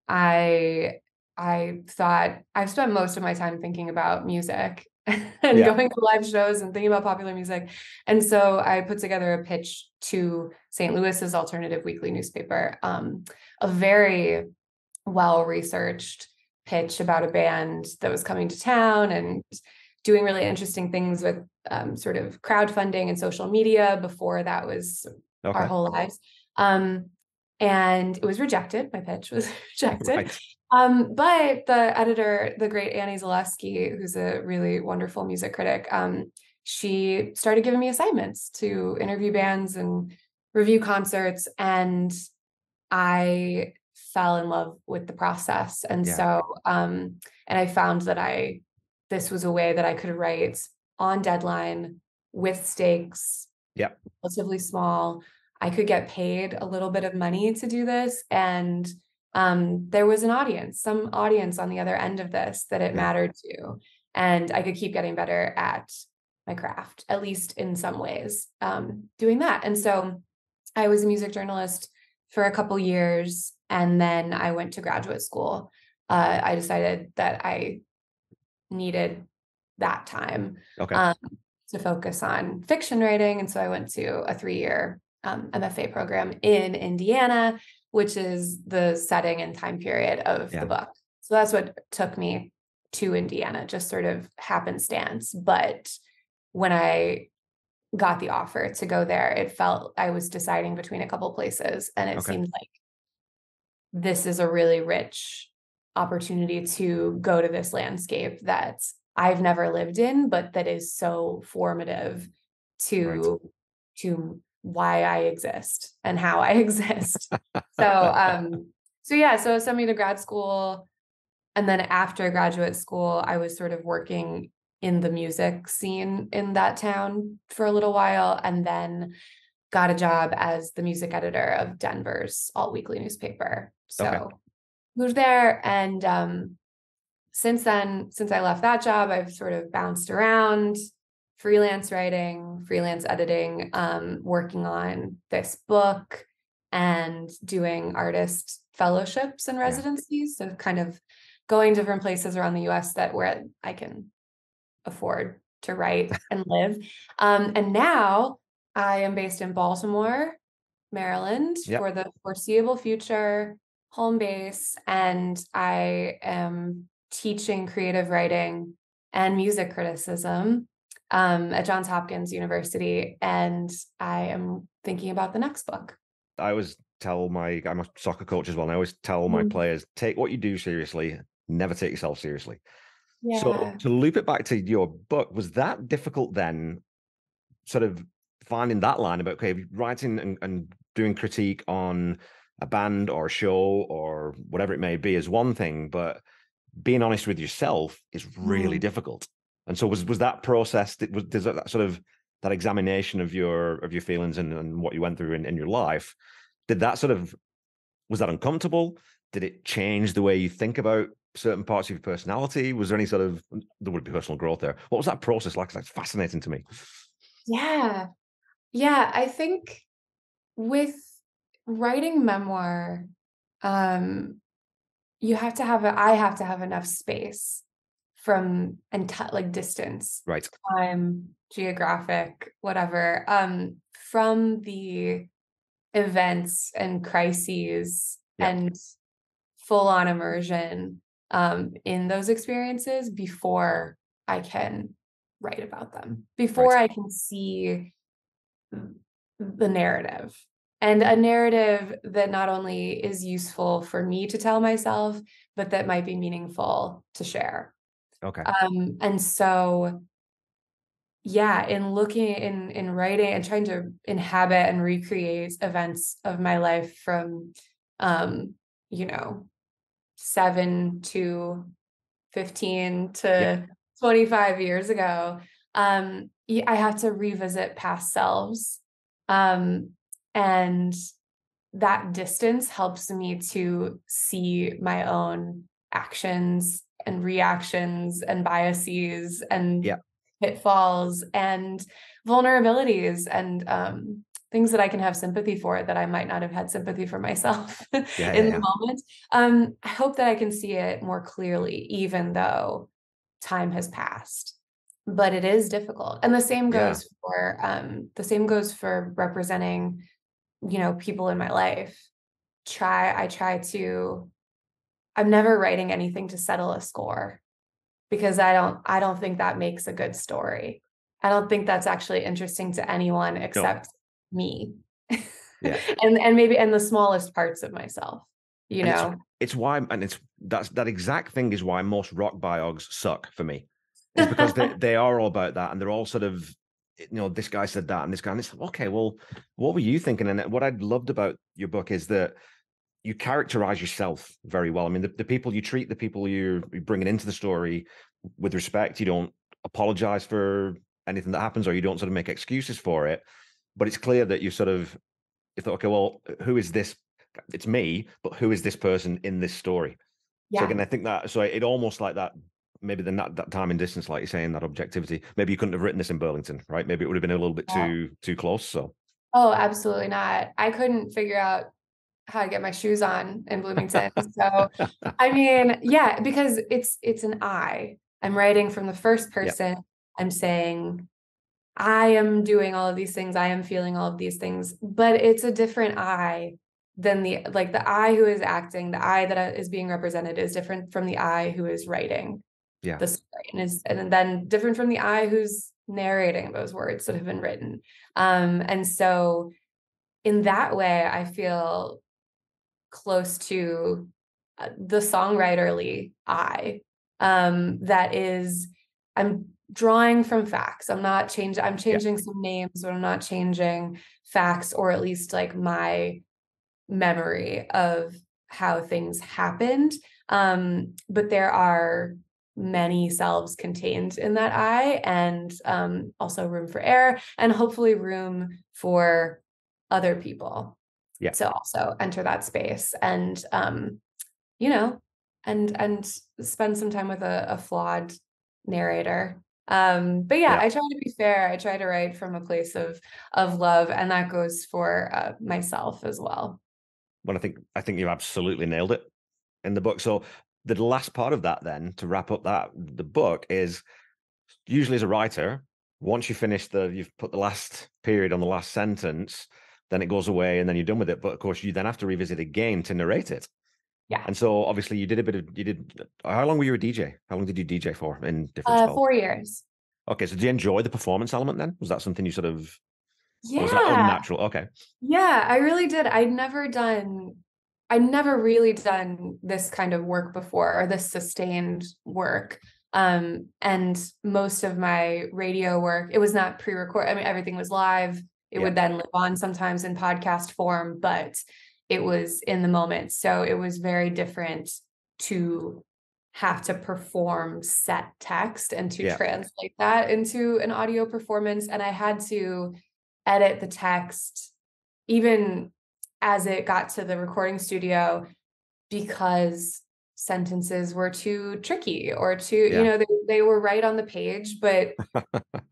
I I thought I've spent most of my time thinking about music and Yeah. going to live shows and thinking about popular music. And so I put together a pitch to St. Louis's alternative weekly newspaper, a very well-researched pitch about a band that was coming to town and doing really interesting things with, sort of crowdfunding and social media before that was our Okay. whole lives. And it was rejected. My pitch was rejected. Right. But the editor, the great Annie Zaleski, who's a really wonderful music critic, she started giving me assignments to interview bands and review concerts. And I fell in love with the process. And Yeah. so, and I found that this was a way that I could write on deadline with stakes, Yeah. relatively small. I could get paid a little bit of money to do this. And there was some audience on the other end of this that it Yeah. mattered to, and I could keep getting better at my craft, at least in some ways, doing that. And so I was a music journalist for a couple years, and then I went to graduate school. I decided that I needed that time Okay. um, to focus on fiction writing. And so I went to a 3-year MFA program in Indiana, which is the setting and time period of the Yeah. book. So that's what took me to Indiana, just sort of happenstance. But when I got the offer to go there, it felt I was deciding between a couple places, and it Okay. seemed like this is a really rich opportunity to go to this landscape that I've never lived in, but that is so formative Right. to why I exist and how I exist. So yeah, so it sent me to grad school. And then after graduate school, I was sort of working in the music scene in that town for a little while, and then got a job as the music editor of Denver's alt weekly newspaper. Okay. So moved there, and since then, since I left that job, I've sort of bounced around, freelance writing, freelance editing, working on this book, and doing artist fellowships and Yeah. residencies. So kind of going different places around the US that where I can afford to write and live. And now I am based in Baltimore, Maryland Yep. for the foreseeable future, home base, and I am teaching creative writing and music criticism at Johns Hopkins University, and I am thinking about the next book. I always tell I'm a soccer coach as well, and I always tell my Mm. players, take what you do seriously, never take yourself seriously. So Yeah. to loop it back to your book, was that difficult then, sort of finding that line about, okay, writing and doing critique on a band or a show or whatever it may be is one thing, but being honest with yourself is really Mm. difficult. And so was that process, there's that sort of that examination of your feelings and what you went through in your life, did that sort of, was that uncomfortable? Did it change the way you think about certain parts of your personality? Was there any sort of, there would be personal growth there. What was that process like? 'Cause that's fascinating to me. Yeah. Yeah. I think with writing memoir, um, I have to have enough space from and like distance, Right. time, geographic, whatever, from the events and crises Yeah. and full on immersion in those experiences before I can write about them, Right. before I can see the narrative, and a narrative that not only is useful for me to tell myself, but that might be meaningful to share. Okay. And so, yeah, in looking in writing and trying to inhabit and recreate events of my life from, um, you know, 7 to 15 Yeah. to 25 years ago, I have to revisit past selves. Um, and that distance helps me to see my own actions and reactions and biases and Yeah. pitfalls and vulnerabilities and things that I can have sympathy for that I might not have had sympathy for myself Yeah. in Yeah. the Yeah. moment. I hope that I can see it more clearly, even though time has passed. But it is difficult, and Yeah. the same goes for representing, people in my life. I try to. I'm never writing anything to settle a score because I don't think that makes a good story. I don't think that's actually interesting to anyone No. except me. Yeah. And maybe and the smallest parts of myself, you And know. it's why, and it's that exact thing is why most rock biogs suck for me, is because they are all about that, and they're all sort of, this guy said that and this guy, and it's okay, well, what were you thinking? And what I loved about your book is that you characterize yourself very well. I mean, the people you treat, the people you're bringing into the story with respect. You don't apologize for anything that happens, or you don't sort of make excuses for it. But it's clear that you thought, okay, well, who is this it's me, but who is this person in this story? So Yeah. again, I think that, so it almost like that, maybe then that time and distance, like you're saying, that objectivity, maybe you couldn't have written this in Burlington, right? Maybe it would have been a little bit Yeah. too close. So Oh, absolutely not. I couldn't figure out how to get my shoes on in Bloomington. So, I mean, yeah, because it's an I. I'm writing from the first yeah, person. I'm saying I am doing all of these things. I am feeling all of these things, but it's a different I than the I who is acting, the I that is being represented is different from the I who is writing yeah, the story, and then different from the I who's narrating those words that have been written. And so in that way, I feel close to the songwriterly I, that is, I'm drawing from facts. I'm yeah, changing some names, but I'm not changing facts, or at least like my memory of how things happened. But there are many selves contained in that I, and also room for error, and hopefully room for other people yeah, to also enter that space, and you know, and spend some time with a flawed narrator. But yeah, yeah. I try to be fair. I try to write from a place of love, and that goes for myself as well. Well, I think you've absolutely nailed it in the book. So the last part of that, then, to wrap up the book, is usually as a writer, once you finish you've put the last period on the last sentence, then it goes away and then you're done with it. But of course, you then have to revisit again to narrate it. Yeah. And so obviously you did, how long were you a DJ? How long did you DJ for in different spells? 4 years. Okay. So did you enjoy the performance element then? Was that something you sort of, or was that Yeah. unnatural? Okay. Yeah, I really did. I'd never really done this kind of work before, or this sustained work. And most of my radio work, it was not pre-recorded. I mean, everything was live. It Yeah. would then live on sometimes in podcast form, but it was in the moment. So it was very different to have to perform set text and to Yeah. translate that into an audio performance. And I had to edit the text even as it got to the recording studio, because sentences were too tricky, or too, Yeah. they were right on the page, but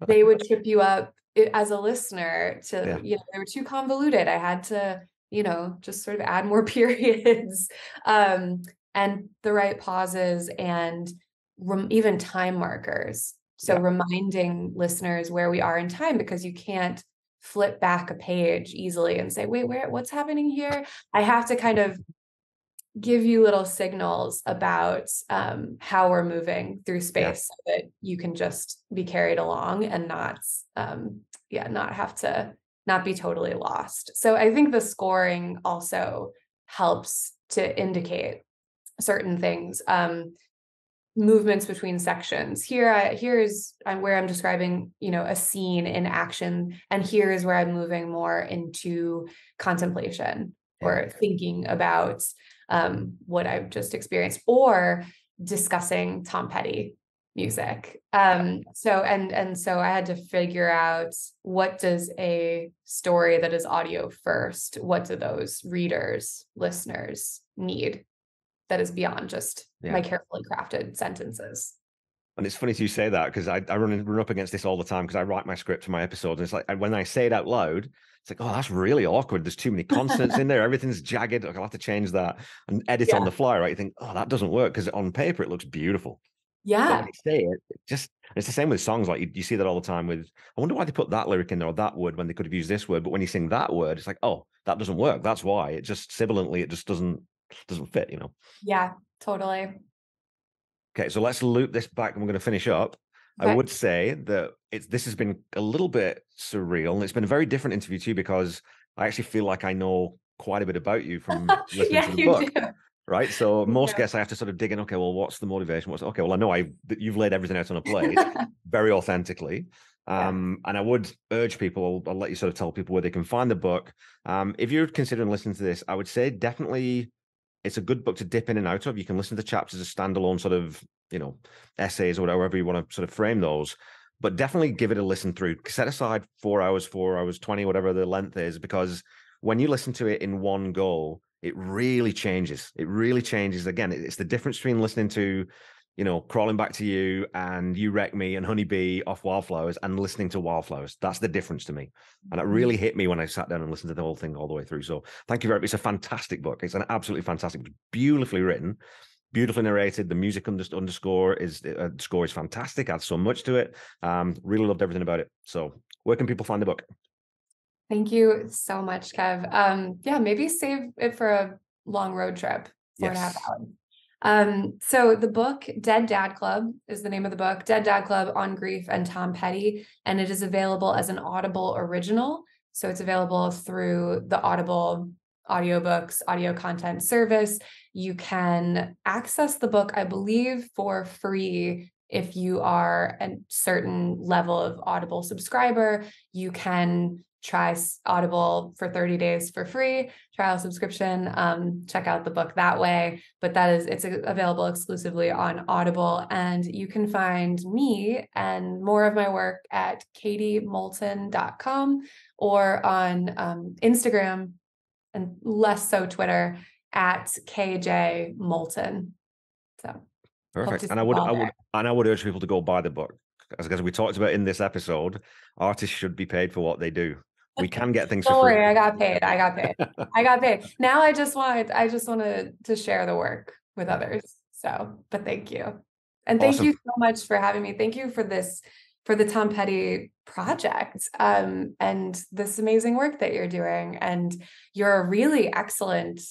they would trip you up as a listener to, Yeah. they were too convoluted. I had to, just sort of add more periods, and the right pauses, and even time markers. So Yeah. reminding listeners where we are in time, because you can't flip back a page easily and say, wait, what's happening here? I have to kind of give you little signals about how we're moving through Yeah. space, so that you can just be carried along and not have to not be totally lost. So I think the scoring also helps to indicate certain things. Movements between sections. Here is where I'm describing, a scene in action, and here is where I'm moving more into contemplation, Yeah. or thinking about what I've just experienced, or discussing Tom Petty music. So I had to figure out, what does a story that is audio first, what do those readers, listeners need, that is beyond just my Yeah. carefully crafted sentences. And it's funny you say that, because I run up against this all the time, because I write my script for my episodes, and it's like, when I say it out loud, it's like, oh, that's really awkward. There's too many consonants in there. Everything's jagged. I'll have to change that and edit on Yeah. the fly, right? You think, oh, that doesn't work, because on paper it looks beautiful. But when Yeah. you say it, it's the same with songs. Like you see that all the time with, I wonder why they put that lyric in there or that word when they could have used this word. But when you sing that word, it's like, oh, that doesn't work. That's why. It just sibilantly, it just doesn't fit. Yeah. Totally. Okay, so let's loop this back and we're going to finish up. I Okay. would say that this has been a little bit surreal, and it's been a very different interview too, because I actually feel like I know quite a bit about you from listening to Yeah, the you do. book. Right. So You most do. guests I have to sort of dig in. Okay, well, what's the motivation? Okay, well, I know that you've laid everything out on a plate very authentically. Yeah. And I would urge people, I'll let you sort of tell people where they can find the book. If you're considering listening to this, I would say definitely it's a good book to dip in and out of. You can listen to chapters as standalone sort of, essays, or however you want to sort of frame those. But definitely give it a listen through. Set aside 4 hours, 4 hours, 20, whatever the length is, because when you listen to it in one go, it really changes. It really changes. Again, it's the difference between listening to, Crawling Back to You and You Wreck Me and Honeybee off Wildflowers and listening to Wildflowers. That's the difference to me. And it really hit me when I sat down and listened to the whole thing all the way through. So thank you very much. It's a fantastic book. It's an absolutely fantastic, beautifully written, beautifully narrated. The music score is fantastic. Adds so much to it. Really loved everything about it. So where can people find the book? Thank you so much, Kev. Yeah, maybe save it for a long road trip, 4.5 hours. So the book Dead Dad Club is the name of the book, Dead Dad Club on Grief and Tom Petty, and it is available as an Audible original. So it's available through the Audible audiobooks, audio content service. You can access the book, I believe, for free. If you are a certain level of Audible subscriber, you can try Audible for 30 days for free, trial subscription, check out the book that way. But it's available exclusively on Audible. And you can find me and more of my work at katiemoulton.com or on Instagram, and less so Twitter, at KJ Moulton. So Perfect. And I would urge people to go buy the book. As we talked about in this episode, artists should be paid for what they do. We can get things for free. Don't worry, I got paid. I got paid. Now I just want to share the work with others. So, but thank you. And thank you so much for having me. Thank you for the Tom Petty project, and this amazing work that you're doing. And you're a really excellent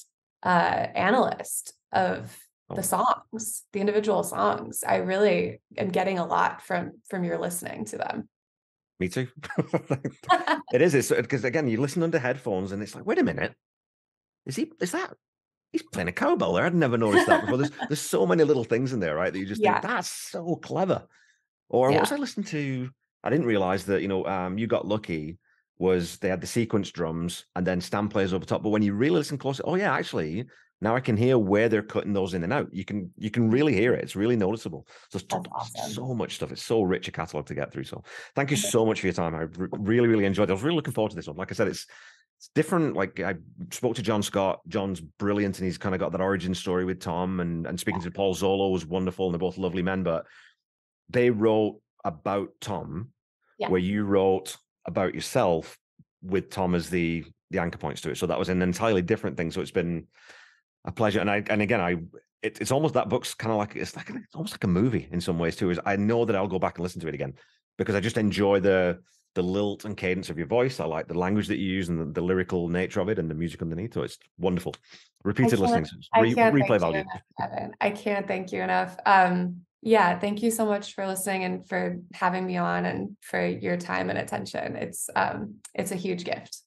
analyst of the songs, the individual songs. I really am getting a lot from your listening to them. Me too. It is. It's because again, you listen under headphones and it's like, wait a minute, he's playing a cowbell there. I'd never noticed that before. There's so many little things in there, right? That you just think that's so clever. Or what was I listening to? I didn't realize that, You Got Lucky was they had the sequence drums and then stand players over top. But when you really listen closely, oh yeah, actually, now I can hear where they're cutting those in and out. You can really hear it. It's really noticeable. So so much stuff. It's so rich a catalog to get through. So thank you so much for your time. I really, really enjoyed it. I was really looking forward to this one. Like I said, it's different. Like I spoke to John Scott. John's brilliant, and he's kind of got that origin story with Tom. And speaking to Paul Zolo was wonderful, and they're both lovely men. But they wrote about Tom, where you wrote about yourself with Tom as the anchor points to it. So that was an entirely different thing. So it's been a pleasure. And again, it's almost, that book's kind of like, it's almost like a movie in some ways too, is I know that I'll go back and listen to it again because I just enjoy the lilt and cadence of your voice. I like the language that you use and the lyrical nature of it and the music underneath. So it's wonderful. Repeated listening. Replay value. I can't thank you enough. Yeah, thank you so much for listening and for having me on and for your time and attention. It's a huge gift.